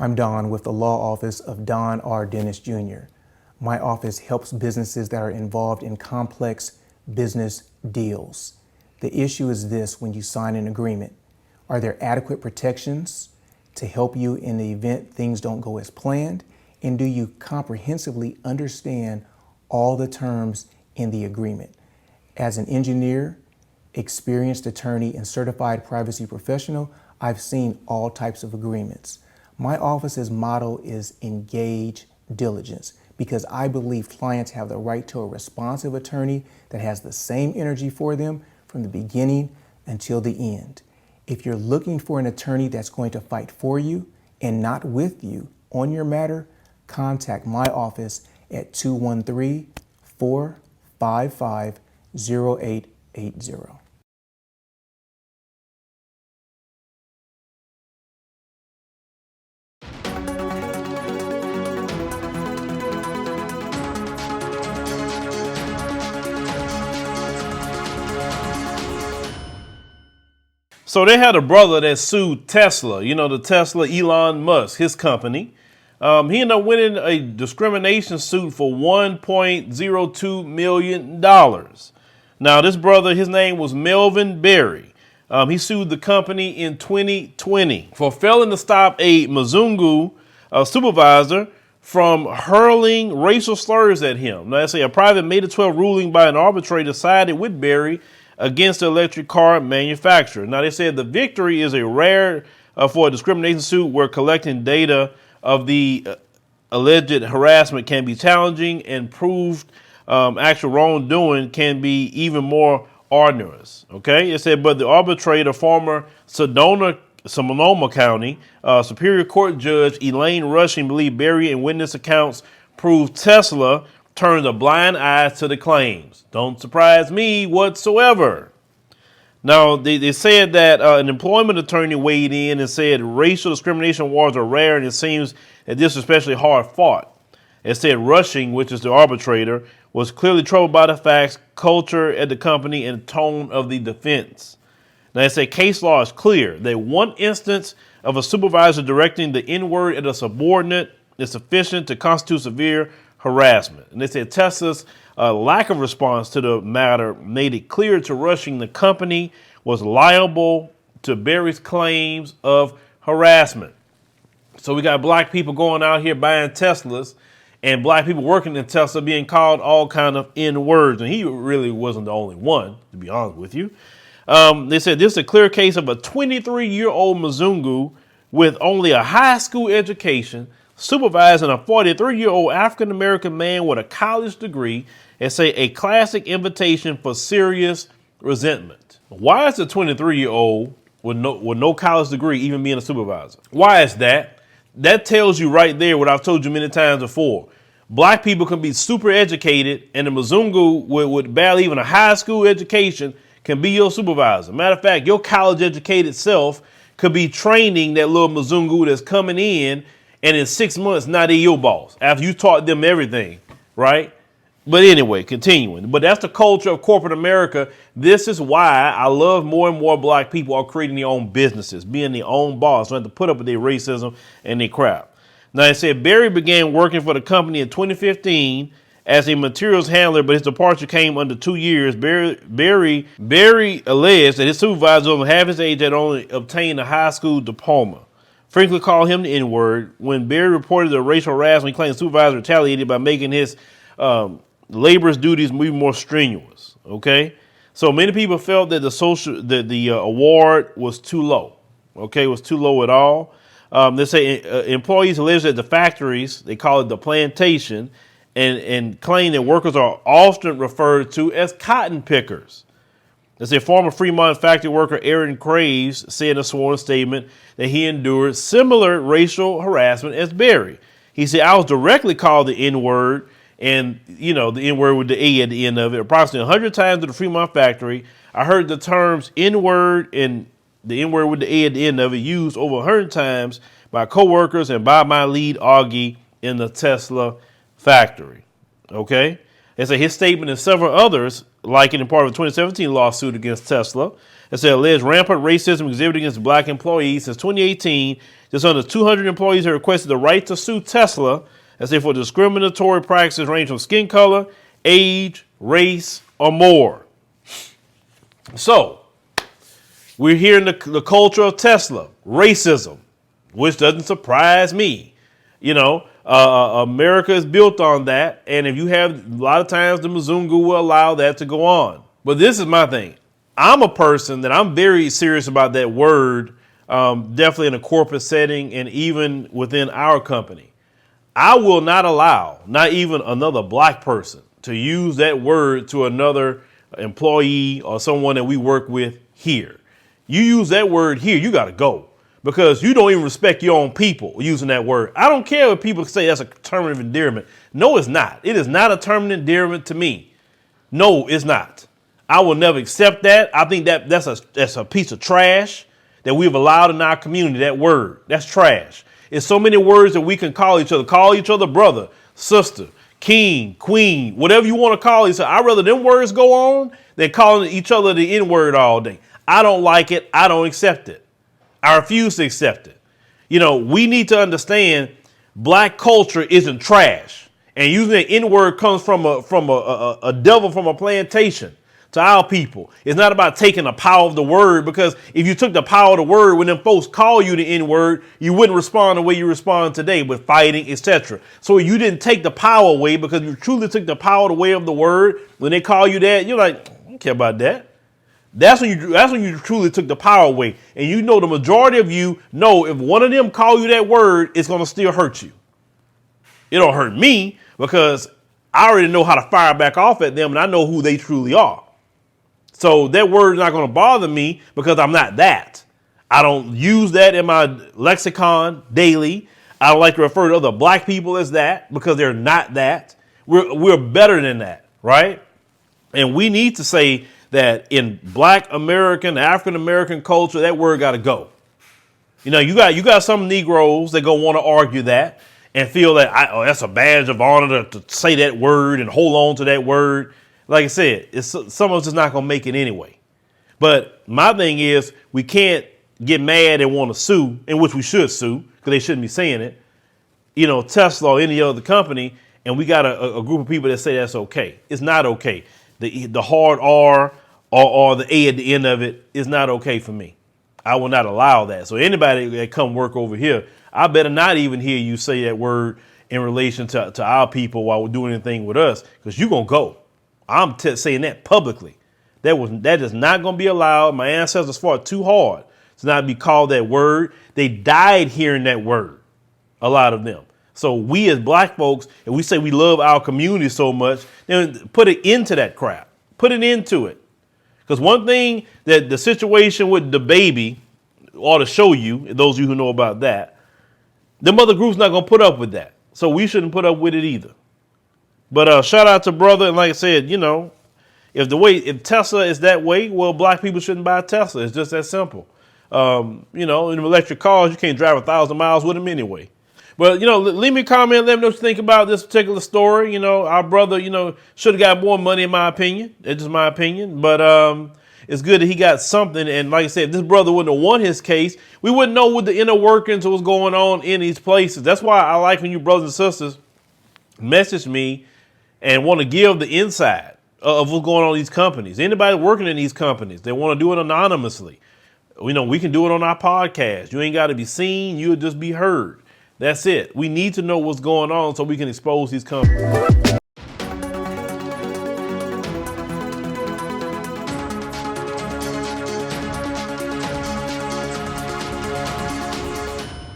I'm Don with the Law Office of Don R. Dennis Jr. My office helps businesses that are involved in complex business deals. The issue is this: when you sign an agreement, are there adequate protections to help you in the event things don't go as planned? And do you comprehensively understand all the terms in the agreement? As an engineer, experienced attorney, and certified privacy professional, I've seen all types of agreements. My office's motto is engage diligence, because I believe clients have the right to a responsive attorney that has the same energy for them from the beginning until the end. If you're looking for an attorney that's going to fight for you and not with you on your matter, contact my office at 213-455-0880. So they had a brother that sued Tesla, the Tesla, Elon Musk, his company. He ended up winning a discrimination suit for $1.02 million. Now, this brother, his name was Melvin Berry. He sued the company in 2020 for failing to stop a Mzungu supervisor from hurling racial slurs at him. Now, they say a private May 12 ruling by an arbitrator sided with Berry against the electric car manufacturer. Now, they said the victory is a rare for a discrimination suit where collecting data of the alleged harassment can be challenging, and proved actual wrongdoing can be even more onerous. Okay, it said, but the arbitrator, former Sonoma County Superior Court Judge Elaine Rushing, believed Berry and witness accounts proved Tesla turned a blind eye to the claims. Don't surprise me whatsoever. Now, they said that an employment attorney weighed in and said racial discrimination wars are rare, and it seems that this is especially hard fought. It said Rushing, which is the arbitrator, was clearly troubled by the facts, culture at the company, and tone of the defense. Now, they say case law is clear that one instance of a supervisor directing the N-word at a subordinate is sufficient to constitute severe harassment. And they said Tesla's lack of response to the matter made it clear to Rushing the company was liable to Berry's claims of harassment. So we got black people going out here buying Teslas, and black people working in Tesla being called all kind of N-words. And he really wasn't the only one, to be honest with you. They said this is a clear case of a 23-year-old Mzungu with only a high school education supervising a 43-year-old African-American man with a college degree, and say a classic invitation for serious resentment. Why is a 23-year-old with no college degree even being a supervisor? Why is that? That tells you right there what I've told you many times before. Black people can be super educated, and a Mzungu with barely even a high school education can be your supervisor. Matter of fact, your college educated self could be training that little Mzungu that's coming in, and in 6 months, now they're your boss after you taught them everything, right? But anyway, continuing. But that's the culture of corporate America. This is why I love more and more black people are creating their own businesses, being their own boss. Don't have to put up with their racism and their crap. Now, it said Berry began working for the company in 2015 as a materials handler, but his departure came under 2 years. Berry alleged that his supervisor, over half his age, had only obtained a high school diploma. Frankly called him the N-word. When Berry reported the racial harassment, he claimed the supervisor retaliated by making his labor's duties even more strenuous. Okay, so many people felt that the award was too low. Okay, it was too low at all. They say employees alleged at the factories, they call it the plantation, and claim that workers are often referred to as cotton pickers. They say former Fremont factory worker Aaron Craves said in a sworn statement that he endured similar racial harassment as Berry. He said, I was directly called the N-word, and, the N-word with the A at the end of it, approximately 100 times at the Fremont factory. I heard the terms N-word and the N-word with the A at the end of it used over 100 times by coworkers and by my lead, Augie, in the Tesla factory. Okay? They say his statement and several others, like in part of a 2017 lawsuit against Tesla, it said alleged rampant racism exhibited against black employees since 2018. Just under 200 employees have requested the right to sue Tesla, as if for discriminatory practices ranging from skin color, age, race, or more. So we're hearing the culture of Tesla, racism, which doesn't surprise me. America is built on that. And if you have, a lot of times the Mzungu will allow that to go on. But this is my thing. I'm a person that I'm very serious about that word, definitely in a corporate setting and even within our company. I will not allow, not even another black person, to use that word to another employee or someone that we work with here. You use that word here, you got to go, because you don't even respect your own people using that word. I don't care if people say that's a term of endearment. No, it's not. It is not a term of endearment to me. No, it's not. I will never accept that. I think that's a piece of trash that we've allowed in our community, that word. That's trash. It's so many words that we can call each other. Call each other brother, sister, king, queen, whatever you want to call each other. I'd rather them words go on than calling each other the N-word all day. I don't like it. I don't accept it. I refuse to accept it. We need to understand black culture isn't trash. And using the N-word comes from a devil from a plantation to our people. It's not about taking the power of the word, because if you took the power of the word, when them folks call you the N-word, you wouldn't respond the way you respond today with fighting, etc. So you didn't take the power away, because you truly took the power away of the word. When they call you that, you're like, I don't care about that. That's when you truly took the power away. And the majority of you know if one of them call you that word, it's going to still hurt you. It don't hurt me, because I already know how to fire back off at them, and I know who they truly are. So that word is not going to bother me, because I'm not that. I don't use that in my lexicon daily. I don't like to refer to other black people as that, because they're not that. We're better than that, right? And we need to say that in black American, African American culture, that word got to go. You got some Negroes that go want to argue that and feel that that's a badge of honor to say that word and hold on to that word. Like I said, some of us is not going to make it anyway. But my thing is, we can't get mad and want to sue, in which we should sue, because they shouldn't be saying it. Tesla or any other company, and we got a group of people that say that's okay. It's not okay. The hard R or the A at the end of it is not okay for me. I will not allow that. So anybody that come work over here, I better not even hear you say that word in relation to our people while we're doing anything with us, because you're going to go. I'm saying that publicly. That is not going to be allowed. My ancestors fought too hard to not be called that word. They died hearing that word, a lot of them. So we as black folks, if we say we love our community so much, then put it into that crap. Put it into it. Because one thing that the situation with the baby ought to show you, those of you who know about that, the mother group's not going to put up with that. So we shouldn't put up with it either. But shout out to Brotha. And like I said, if Tesla is that way, well, black people shouldn't buy Tesla. It's just that simple. In electric cars, you can't drive 1,000 miles with them anyway. But, leave me a comment. Let me know what you think about this particular story. Our brother, should have got more money, in my opinion. It's just my opinion. But it's good that he got something. And like I said, if this brother wouldn't have won his case, we wouldn't know what the inner workings was going on in these places. That's why I like when you brothers and sisters message me and want to give the inside of what's going on in these companies. Anybody working in these companies, they want to do it anonymously. We can do it on our podcast. You ain't got to be seen. You'll just be heard. That's it. We need to know what's going on so we can expose these companies.